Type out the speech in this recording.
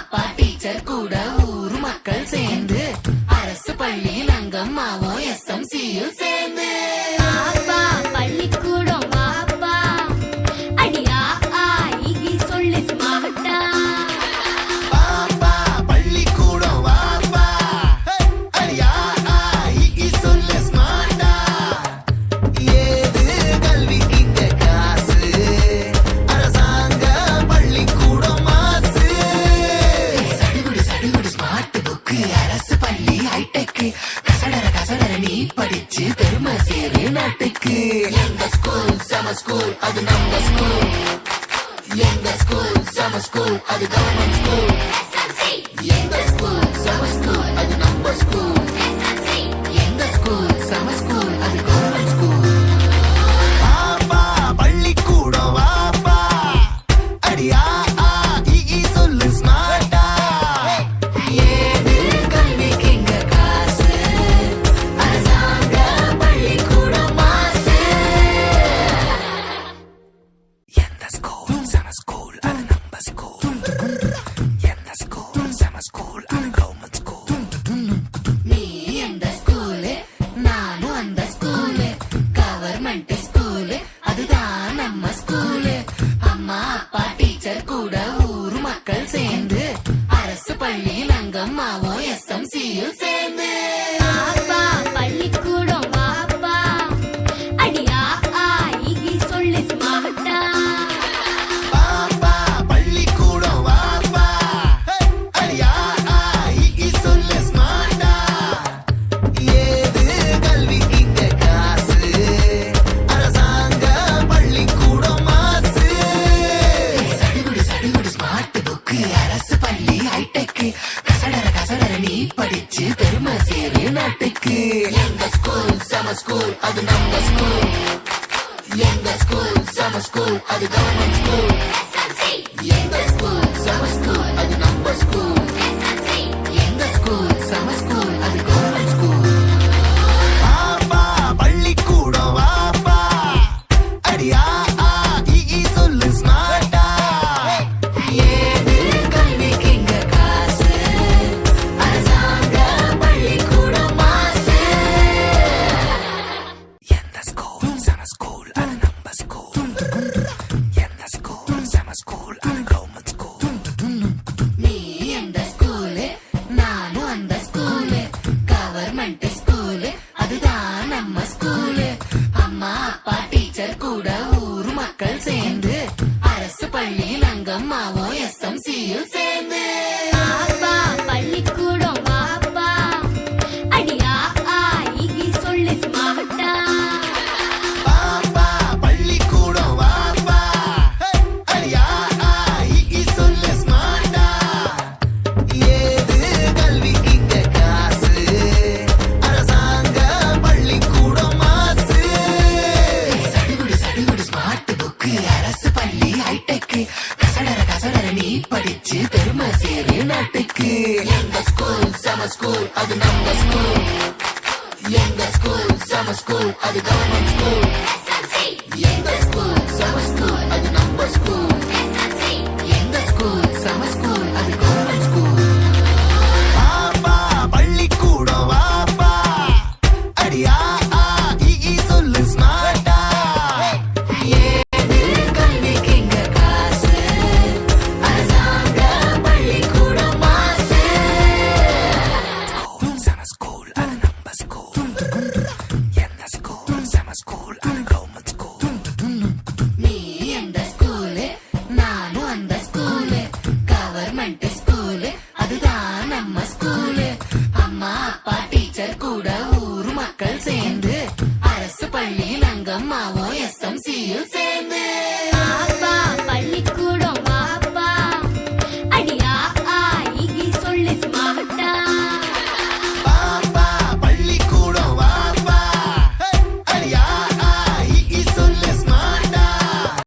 அப்பா டீச்சர் கூட ஊரு மக்கள் சேர்ந்து அரசு பள்ளியில் அங்கம்மாவும் SMCயும் சேர்ந்து அப்பா பள்ளிக்கூடம் வாப்பா அடியா ஆகி சொல்லு ஸ்மார்ட்டா பாப்பா பள்ளிக்கூடம் வாப்பா அடியா ஆகி சொல்லு ஸ்மார்ட்டா ஏது கல்விக்கு இங்க காசு அரசாங்க பள்ளிக்கூடம் மாசு சடுகுடு சடுகுடு ஸ்மார்ட் புக்கு அரசு பள்ளி ஹைடெக் கசடர நீ படிச்சு பெருமை சேரு நாட்டுக்கு எங்க ஸ்கூல் சம ஸ்கூல் அது நம்ம ஸ்கூல் எங்க ஸ்கூல் சம ஸ்கூல் அது கவர்மெண்ட் ஸ்கூல் எங்க ஸ்கூல் சம ஸ்கூல் அது நம்ம ஸ்கூல் எங்க ஸ்கூல் சம ஸ்கூல் அது கவர்மெண்ட் ஸ்கூல் பாப்பா பள்ளிக்கூடம் வாப்பா அடியா ஆகி சொல்லு ஸ்மார்ட்டா ஏது கல்விக்கு இங்க காசு அரசாங்க பள்ளிக்கூடம் மாசு எந்த ஸ்கூல் சம ஸ்கூல் அது நம்ம ஸ்கூல் எந்த ஸ்கூல் சம ஸ்கூல் அது கவர்மெண்ட் ஸ்கூல் நீ எந்த ஸ்கூலு நானும் அந்த ஸ்கூலு கவர்மெண்ட் ஸ்கூலு அதுதான் நம்ம ஸ்கூலு அம்மா அப்பா டீச்சர் கூட ஊரு மக்கள் சேர்ந்து அரசு பள்ளியில் அங்கம்மாவும் SMCயும் சேர்ந்து அப்பா பள்ளிக்கூடம் வாப்பா அடியா ஆகி சொல்லு ஸ்மார்ட்டா பாப்பா பள்ளிக்கூடம் வாப்பா அடியா ஆகி சொல்லு ஸ்மார்ட்டா ஏது கல்விக்கு இங்க காசு அரசாங்க பள்ளிக்கூடம் மாசு சடுகுடு சடுகுடு ஸ்மார்ட் புக்கு அரசு பள்ளி ஹைடெக் கசடர நீ படிச்சு பெருமை சேரு நாட்டுக்கு எங்க ஸ்கூல் சம ஸ்கூல் அது நம்ம ஸ்கூல் எங்க ஸ்கூல் சம ஸ்கூல் அது கவர்மெண்ட் ஸ்கூல் எங்க ஸ்கூல் சம ஸ்கூல் அது நம்ம ஸ்கூல் எங்க ஸ்கூல் சம ஸ்கூல் அது கவர்மெண்ட் ஸ்கூல் பாப்பா பள்ளிக்கூடம் வாப்பா அடியா ஆகி சொல்லு ஸ்மார்ட்டா ஏது கல்விக்கு இங்க காசு அரசாங்க பள்ளிக்கூடம் மாசு எந்த ஸ்கூல் சம ஸ்கூல் அது நம்ம ஸ்கூல் எந்த ஸ்கூல் சம ஸ்கூல் அது கவர்மெண்ட் ஸ்கூல் நீ எந்த ஸ்கூலு நானும் அந்த ஸ்கூலு கவர்மெண்ட் ஸ்கூலு அதுதான் நம்ம ஸ்கூலு அம்மா அப்பா டீச்சர் கூட ஊரு மக்கள் சேர்ந்து அரசு பள்ளியில் அங்கம்மாவும் SMCயும் சேர்ந்து அப்பா பள்ளிக்கூடம் வாப்பா அடியா ஆகி சொல்லு ஸ்மார்ட்டா பாப்பா பள்ளிக்கூடம் வாப்பா அடியா ஆகி சொல்லு ஸ்மார்ட்டா ஏது கல்விக்கு இங்க காசு அரசாங்க பள்ளிக்கூடம் மாசு சடுகுடு சடுகுடு ஸ்மார்ட் புக்கு அரசு பள்ளி ஹைடெக் கசடர நீ படிச்சு பெருமை சேரு நாட்டுக்கு எங்க ஸ்கூல் சம ஸ்கூல் அது நம்ம ஸ்கூல் எங்க ஸ்கூல் சம ஸ்கூல் அது கவர்மெண்ட் ஸ்கூல் எங்க ஸ்கூல் சம ஸ்கூல்